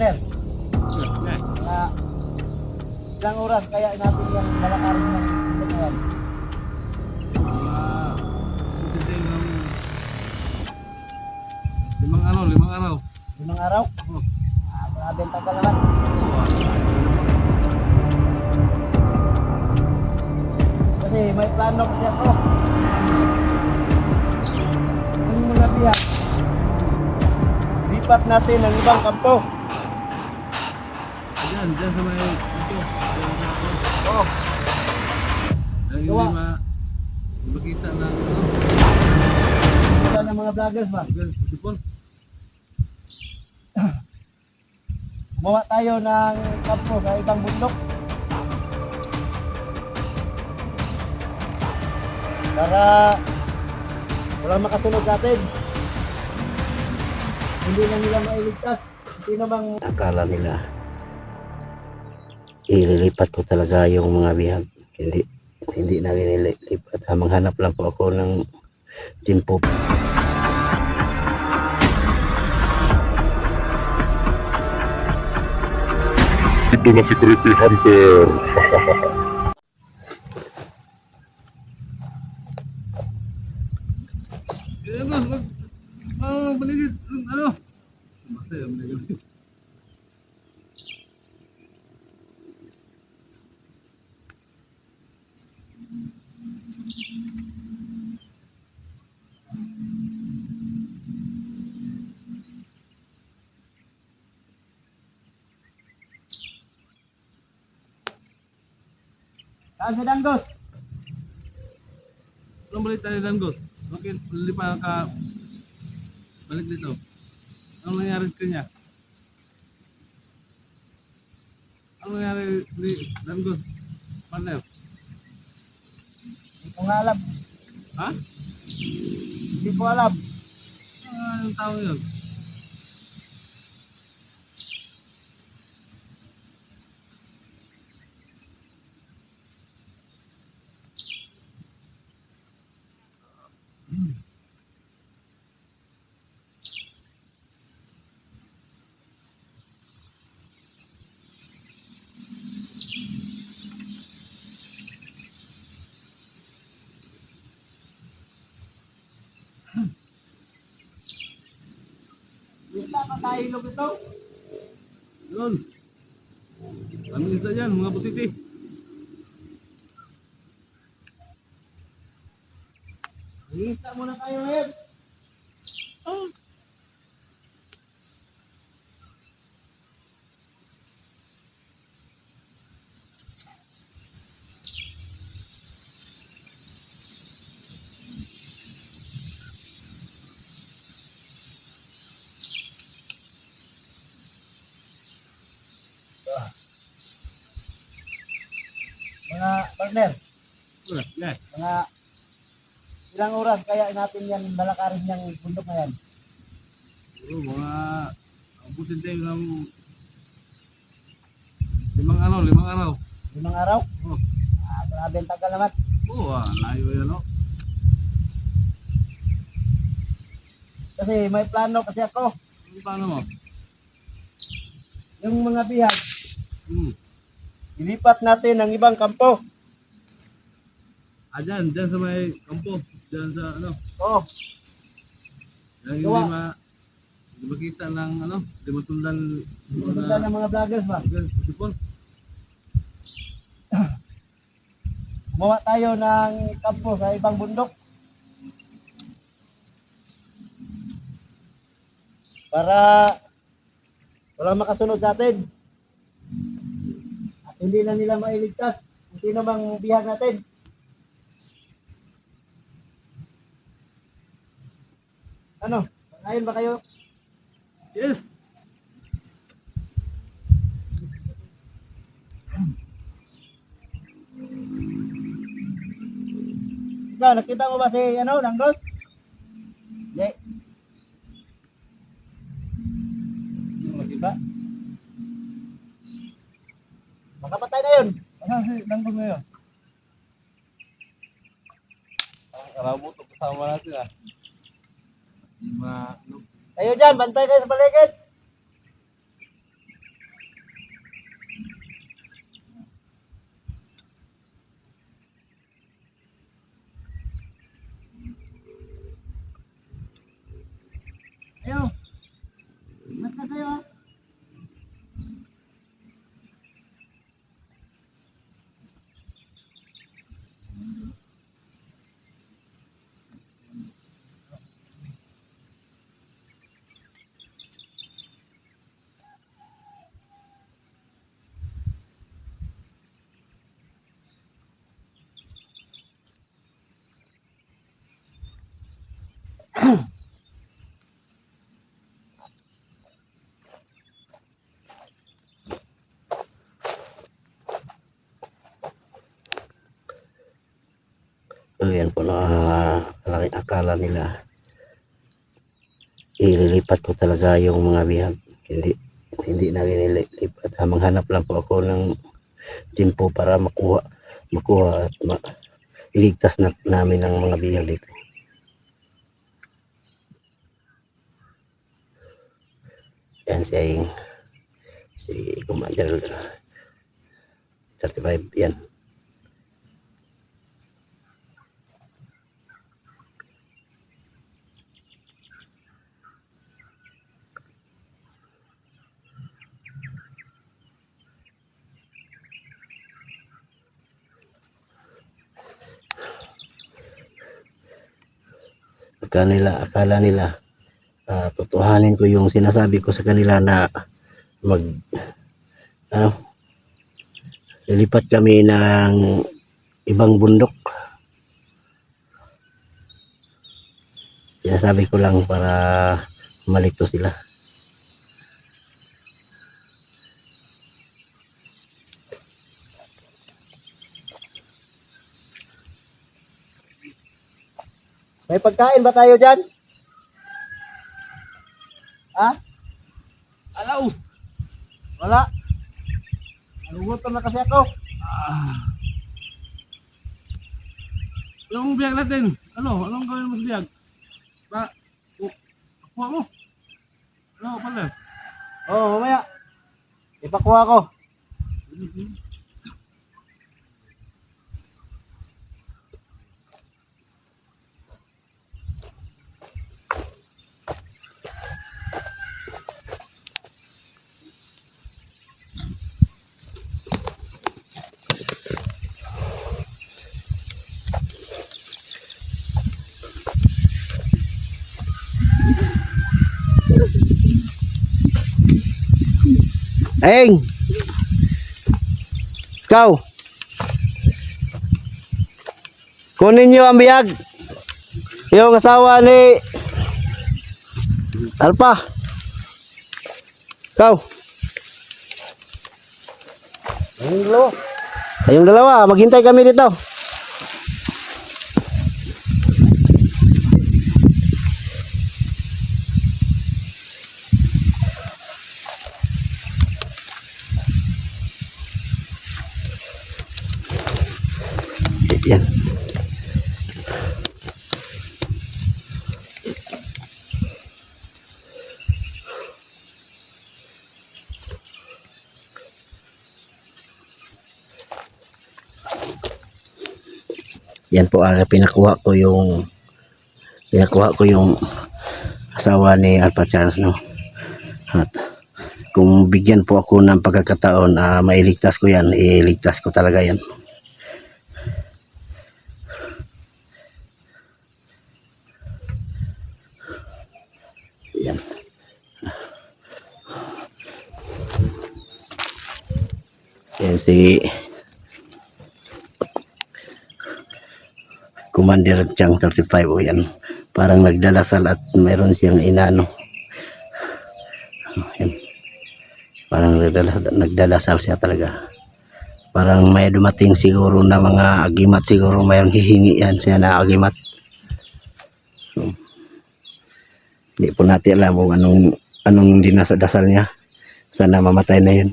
partner. Mga ilang oras kaya natin yung malakarin ng bundok na yan? Limang araw. 5 araw? Oh. Grabe ang tagal naman. Kasi may plano kasi ako. Yung mga biyak, lipat natin ang ibang kampo. Diyan sa may ito. Oo. Hindi Gawa. makita ng Wala ng mga vloggers ba? sipon. Gumawa tayo ng kampo sa ibang bundok. Para walang makasunod sa atin. Hindi na nila mailigtas. Sino bang Akala nila ililipat ko talaga yung mga bihag. Hindi na nililipat. Maghanap lang po ako ng timpo. Ito na si Creepy Hunter. Baligid. Ano? Masaya, baligid. saan si Danggos? Anong balik tayo ng Ghost? Bakit lipa ka balik dito? Anong nangyari sa kanya? Anong nangyari ni Danggos? Partner? Hindi ko nga alam. Ha? Hindi ko alam. Anong tao yun? Wala pa tayo ilog ito. Yun. Aming isda dyan, mga butiti. Isa muna tayo ngayon. Mga partner, Yeah. mga ilang oras kaya natin yan malakarin yung bundok na yan? Mga butiti ng limang araw. 5 araw? Oh. Grabe ang tagal naman. Layo yan, no? Kasi may plano kasi ako. Paano mo? Yung mga bihag, ilipat natin ang ibang kampo. Dyan sa may kampo. Dyan sa Oo. Hindi Gawa. hindi makita ng hindi matundan Maganda ng mga vloggers ba? sipon. Gumawa tayo ng kampo sa ibang bundok. Para walang makasunod sa atin. At hindi na nila mailigtas kung sino bang bihag natin. Ano? Ngayon ba kayo? Yes! Ikaw, nakita mo ba si Danggos? Hindi. Hindi mo makita? Makapatay na yun. Asan si Danggos ngayon? Karabot ang kasama natin Kayo dyan, bantay kayo sa paligid. yan po na akala nila ililipat ko talaga yung mga bihag. Hindi na ginilipat. Maghanap lang po ako ng tiyempo para makuha at iligtas na namin ang mga bihag dito. Yan si Commander 35 yan. Akala nila tutuhanin ko yung sinasabi ko sa kanila na lilipat kami ng ibang bundok. Sinasabi ko lang para malito sila. May pagkain ba tayo dyan? Ha? Alaw! Wala. Nagugutom na kasi ako. Yung biyag natin, anong gawin mo sa biyag? Kuha mo. Ano pala? Oo, mamaya. Ipakuha ko. Eng! Ikaw! Kunin niyo ang bihag. Yung asawa ni Alpha. Ikaw. Kayong dalawa, maghintay kami dito. Yan. Yan po pinakuha ko yung asawa ni Alpha Charles, no. At kung bigyan po ako ng pagkakataon mailigtas ko yan, iligtas ko talaga yan. Yan. Yan si Commander Chang 35 o yan. Parang nagdalasal at mayroon siyang inano. Yan. Parang nagdalasal siya talaga. Parang may dumating siguro na mga agimat, siguro mayroong hihingi yan siya na agimat. Hindi po natin alam kung anong dinasal niya. Sana mamatay na yun.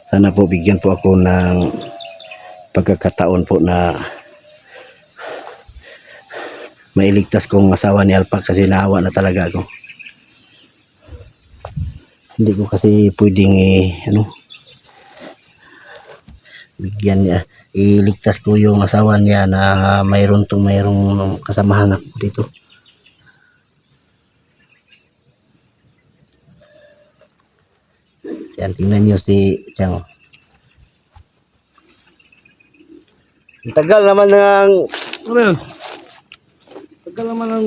Sana po bigyan po ako ng pagkakataon po na mailigtas kong asawa ni Alpha kasi naawa na talaga ako. Hindi ko kasi pwedeng bigyan niya, iligtas ko yung asawa niya na mayroong kasamahan ako dito. Yan, tingnan nyo si Chang. Ang tagal naman ng... Ano yun? Tagal naman ng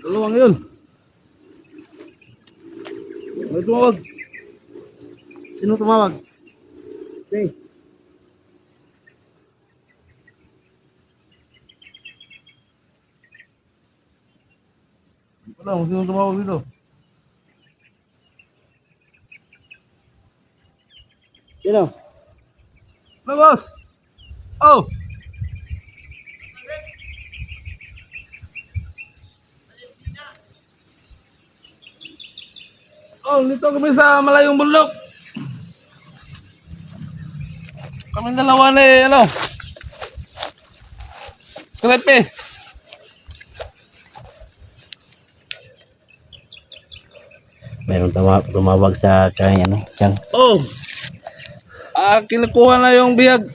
dalawang yun. May tumawag. Sino tumawag? Okay. Wala, sino tumawag dito? Sino? Ano, boss? Oh! Oh, dito kami sa malayong bundok. Kami dalawa ni, ano? Krepe. Meron tumawag sa kay ano, Chang. Oh! Kinukuha na yung bihag.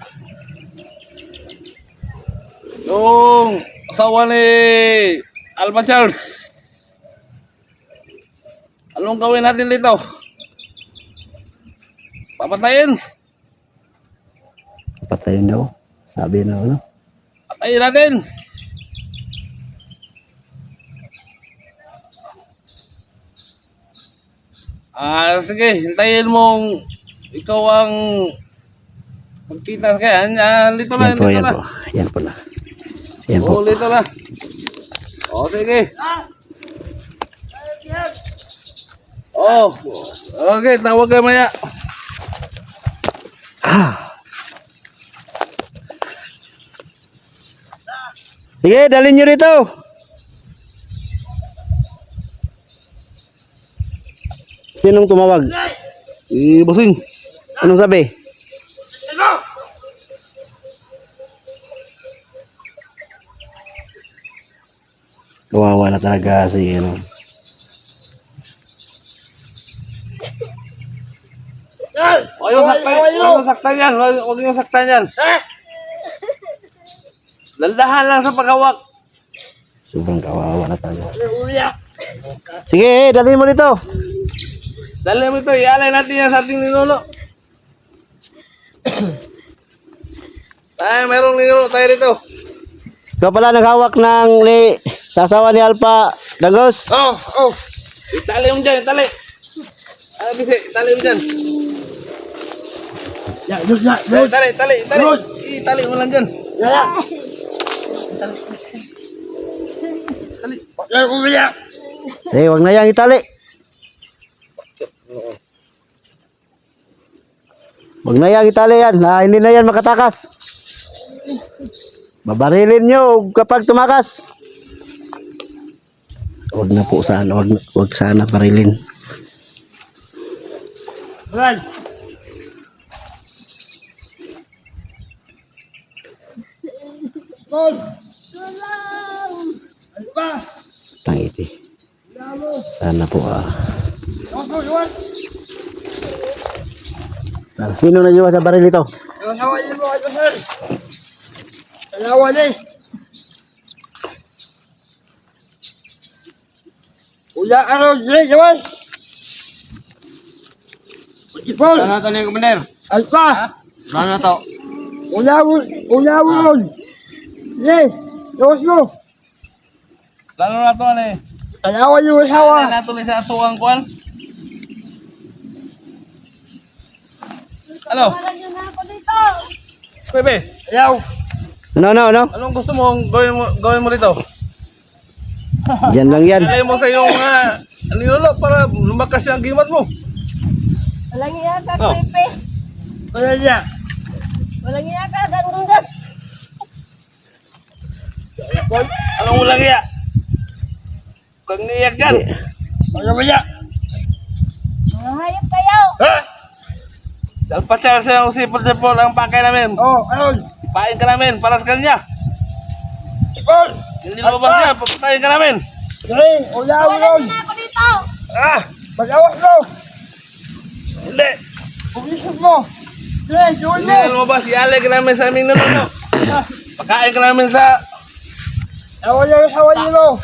Yung asawa ni Alba Charles. Anong gawin natin dito? Papatayin? Patayin daw. Sabi na ano. Patayin natin. Sige, hintayin mong ikaw ang magkita kaya. Dito na, Yan po, dito yan na. po. Yan po na. Yan po. Oh, dito na. Oh, sige. Oh, okay, tawag kayo maya. Sige, dalhin nyo rito. Sinong tumawag? Si Busing. Anong sabi? Kawawa na talaga si ano. Huwag yung saktan yan. Huwag yung saktan yan. Landahan lang sa paghawak. Sobrang kawawa na talaga. Sige, dalhin mo dito. Dali mo ito, ialay natin yan sa ating ninuno. Ay, mayroong ninuno tayo dito. Ikaw pala naghawak ng sasawa ni Alpha Dagos. Oh, oh. Itali mo dyan, itali. Ano bisi, itali mo dyan. Itali. Itali mo lang dyan. Eh, wag na yang itali. Wag na yang itali yan. Hindi na yan makatakas. Babarilin nyo kapag tumakas. Wag na po sana. Wag sana barilin. Tangiti. Sana po Sino na sa baril ito? Ano na ito niya, Kumander? Alpa! Ano na ito? Ulawon! Yes! Lawas mo! Lalo na ito, ano eh. Alawan yung asawa! Ano na ito sa atuang kuwan? Ano? Bebe, Ayaw! Ano? anong gusto mong gawin mo dito? Diyan lang yan. Ilay mo sa iyong ninuno para lumakas yung gimat mo. Walang iya ka, Oh. Pepe. Wala niya! Walang iya ka, Gandundas. Anong ulang iya? Kung niyak dyan. Wala niya! Mga hayop kayo. Ha? Salpachar sa yung sipol-sipol ang pakay namin. Oh, ayun! Pain ka namin para sa kanya. Ipol! Hindi lumabas yan, papatayin ka namin. Sige! Ulawon! Na ako dito. Ah! Mag-awas mo! Hindi. Pumisos mo! Sige! Gawin Hindi mo! na lumabas, ialay ka namin sa aming ninuno. Pakain ka namin sa Awan yung asawa niyo!